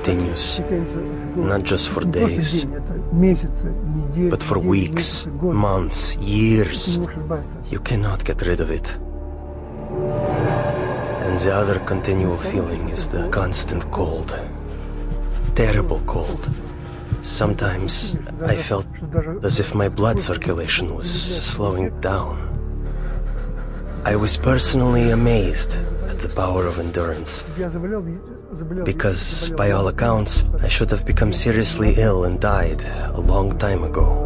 continues, not just for days, but for weeks, months, years. You cannot get rid of it. And the other continual feeling is the constant cold. Terrible cold. Sometimes I felt as if my blood circulation was slowing down. I was personally amazed at the power of endurance, because by all accounts, I should have become seriously ill and died a long time ago.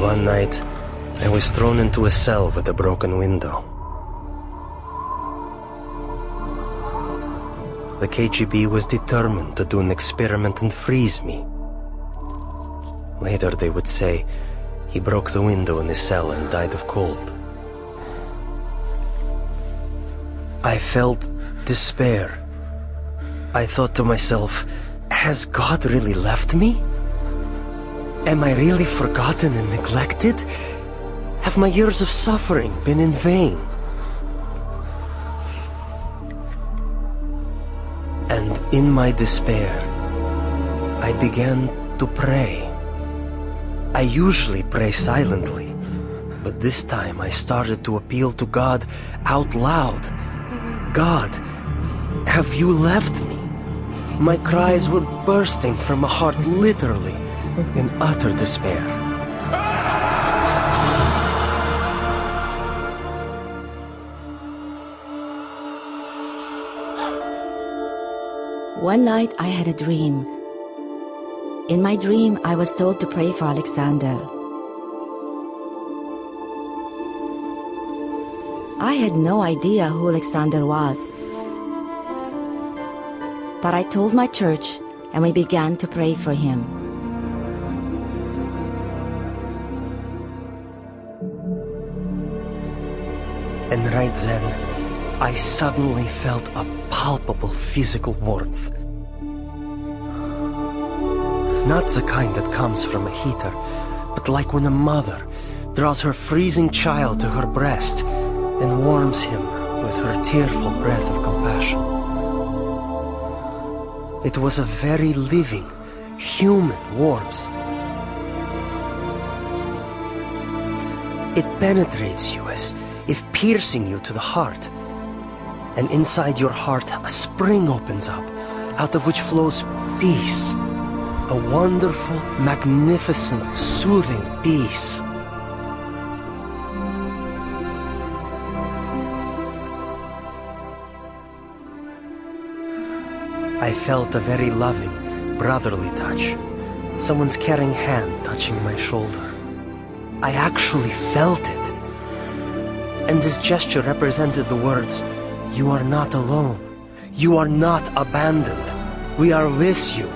One night, I was thrown into a cell with a broken window. The KGB was determined to do an experiment and freeze me. Later they would say he broke the window in his cell and died of cold. I felt despair. I thought to myself, has God really left me? Am I really forgotten and neglected? Have my years of suffering been in vain? And in my despair, I began to pray. I usually pray silently, but this time I started to appeal to God out loud. God, have you left me? My cries were bursting from my heart literally, in utter despair. One night I had a dream. In my dream, I was told to pray for Alexander. I had no idea who Alexander was. But I told my church, and we began to pray for him. And right then, I suddenly felt a palpable physical warmth. Not the kind that comes from a heater, but like when a mother draws her freezing child to her breast and warms him with her tearful breath of compassion. It was a very living, human warmth. It penetrates you as if piercing you to the heart. And inside your heart, a spring opens up, out of which flows peace. A wonderful, magnificent, soothing peace. I felt a very loving, brotherly touch. Someone's caring hand touching my shoulder. I actually felt it. And this gesture represented the words, "You are not alone. You are not abandoned. We are with you.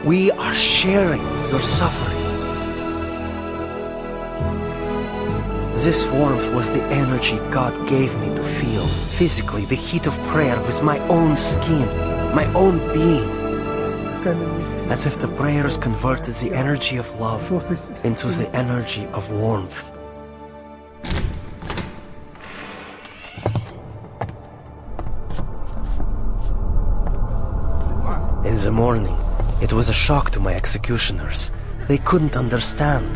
We are sharing your suffering." This warmth was the energy God gave me to feel physically the heat of prayer with my own skin, my own being. As if the prayers converted the energy of love into the energy of warmth. In the morning, it was a shock to my executioners. They couldn't understand.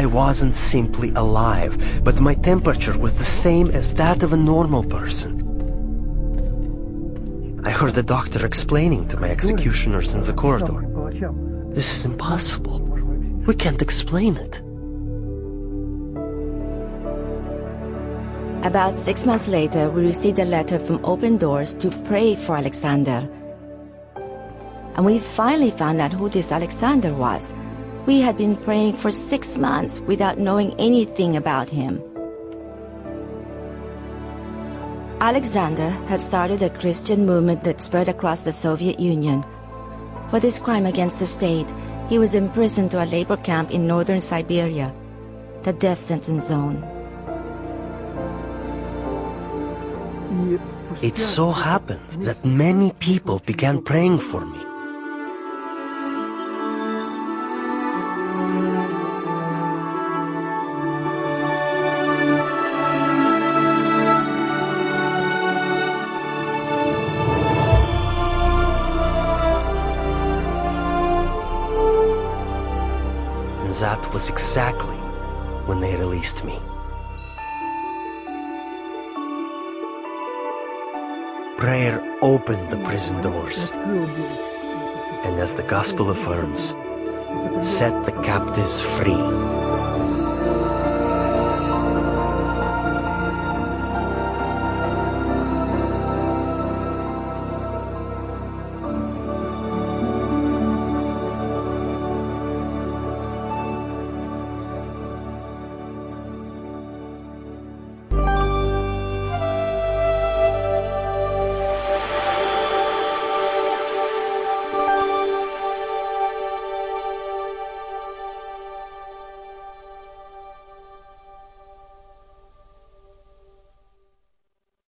I wasn't simply alive, but my temperature was the same as that of a normal person. I heard the doctor explaining to my executioners in the corridor, "This is impossible. We can't explain it." About 6 months later, we received a letter from Open Doors to pray for Alexander. And we finally found out who this Alexander was. We had been praying for 6 months without knowing anything about him. Alexander had started a Christian movement that spread across the Soviet Union. For this crime against the state, he was imprisoned to a labor camp in northern Siberia. the death sentence zone. It so happened that many people began praying for me. And that was exactly when they released me. Prayer opened the prison doors, and as the gospel affirms, set the captives free.